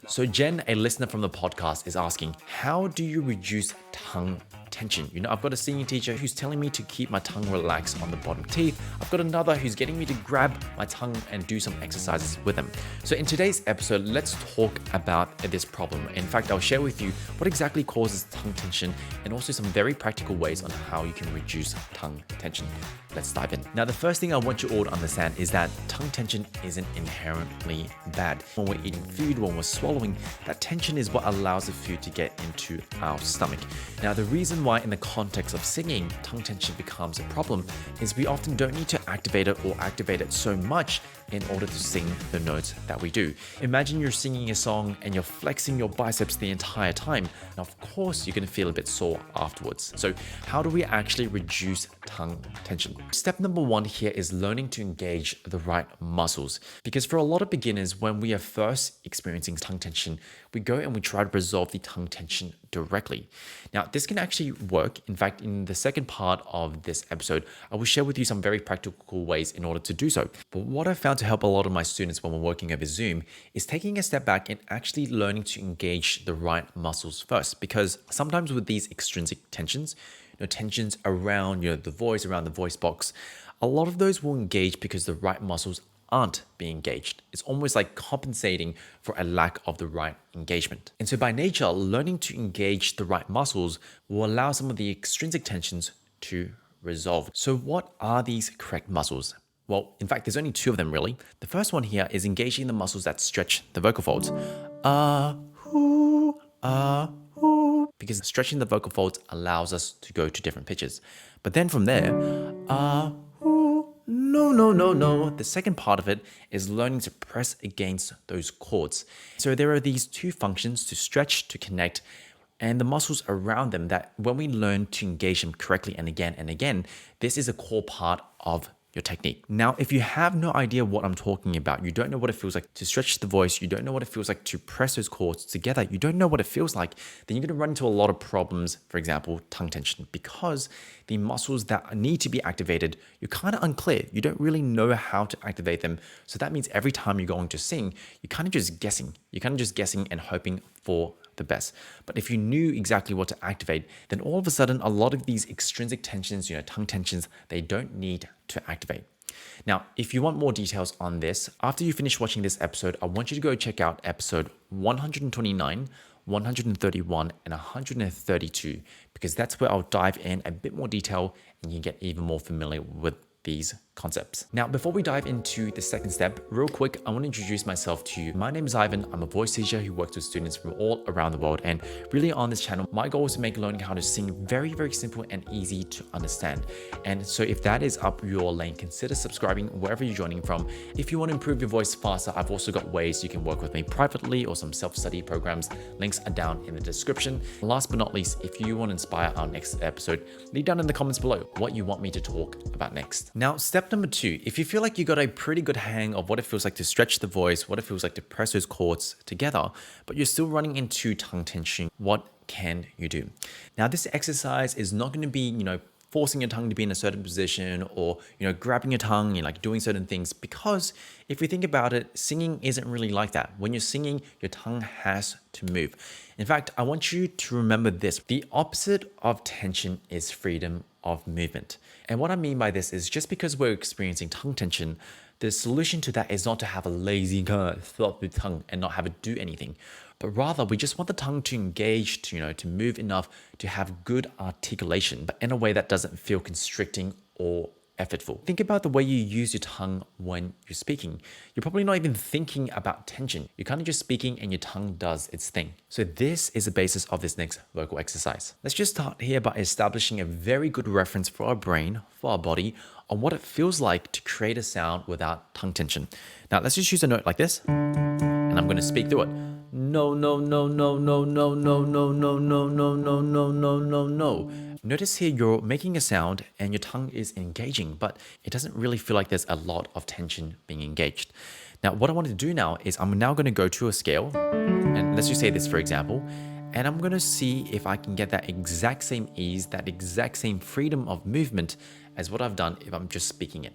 So Jen, a listener from the podcast, is asking, how do you reduce tongue tension? I've got a senior teacher who's telling me to keep my tongue relaxed on the bottom teeth. I've got another who's getting me to grab my tongue and do some exercises with them. So in today's episode, let's talk about this problem. In fact, I'll share with you what exactly causes tongue tension and also some very practical ways on how you can reduce tongue tension. Let's dive in. Now, the first thing I want you all to understand is that tongue tension isn't inherently bad. When we're eating food, when we're swallowing, that tension is what allows the food to get into our stomach. Now, the reason why in the context of singing, tongue tension becomes a problem is we often don't need to activate it or activate it so much in order to sing the notes that we do. Imagine you're singing a song and you're flexing your biceps the entire time. Now, of course, you're gonna feel a bit sore afterwards. So how do we actually reduce tongue tension? Step number one here is learning to engage the right muscles. Because for a lot of beginners, when we are first experiencing tongue tension, we go and we try to resolve the tongue tension directly. Now, this can actually work. In fact, in the second part of this episode, I will share with you some very practical ways in order to do so. But what I found to help a lot of my students when we're working over Zoom is taking a step back and actually learning to engage the right muscles first. Because sometimes with these extrinsic tensions, tensions around the voice, around the voice box, a lot of those will engage because the right muscles aren't being engaged. It's almost like compensating for a lack of the right engagement. And so by nature, learning to engage the right muscles will allow some of the extrinsic tensions to resolve. So what are these correct muscles? Well, in fact, there's only two of them really. The first one here is engaging the muscles that stretch the vocal folds. Because stretching the vocal folds allows us to go to different pitches. But then from there, no. The second part of it is learning to press against those chords. So there are these two functions to stretch, to connect, and the muscles around them that when we learn to engage them correctly and again, this is a core part of your technique. Now, if you have no idea what I'm talking about, you don't know what it feels like to stretch the voice, you don't know what it feels like to press those chords together, you don't know what it feels like, then you're going to run into a lot of problems, for example, tongue tension, because the muscles that need to be activated, you're kind of unclear. You don't really know how to activate them. So that means every time you're going to sing, you're kind of just guessing. You're kind of just guessing and hoping for the best. But if you knew exactly what to activate, then all of a sudden, a lot of these extrinsic tensions, tongue tensions, they don't need to activate. Now, if you want more details on this, after you finish watching this episode, I want you to go check out episode 129, 131, and 132, because that's where I'll dive in a bit more detail and you get even more familiar with these concepts. Now, before we dive into the second step, real quick, I want to introduce myself to you. My name is Ivan. I'm a voice teacher who works with students from all around the world. And really on this channel, my goal is to make learning how to sing very, very simple and easy to understand. And so if that is up your lane, consider subscribing wherever you're joining from. If you want to improve your voice faster, I've also got ways you can work with me privately or some self-study programs. Links are down in the description. Last but not least, if you want to inspire our next episode, leave down in the comments below what you want me to talk about next. Now, step number two, if you feel like you got a pretty good hang of what it feels like to stretch the voice, what it feels like to press those chords together, but you're still running into tongue tension, what can you do? Now, this exercise is not going to be, forcing your tongue to be in a certain position or, grabbing your tongue and like doing certain things, because if you think about it, singing isn't really like that. When you're singing, your tongue has to move. In fact, I want you to remember this. The opposite of tension is freedom of movement. And what I mean by this is just because we're experiencing tongue tension, the solution to that is not to have a lazy kind of flop with tongue and not have it do anything, but rather we just want the tongue to engage, to move enough to have good articulation, but in a way that doesn't feel constricting or effortful. Think about the way you use your tongue when you're speaking. You're probably not even thinking about tension. You're kind of just speaking and your tongue does its thing. So this is the basis of this next vocal exercise. Let's just start here by establishing a very good reference for our brain, for our body, on what it feels like to create a sound without tongue tension. Now let's just use a note like this, and I'm going to speak through it. No. Notice here you're making a sound and your tongue is engaging, but it doesn't really feel like there's a lot of tension being engaged. Now, what I want to do now is I'm now going to go to a scale, and let's just say this for example, and I'm going to see if I can get that exact same ease, that exact same freedom of movement as what I've done if I'm just speaking it.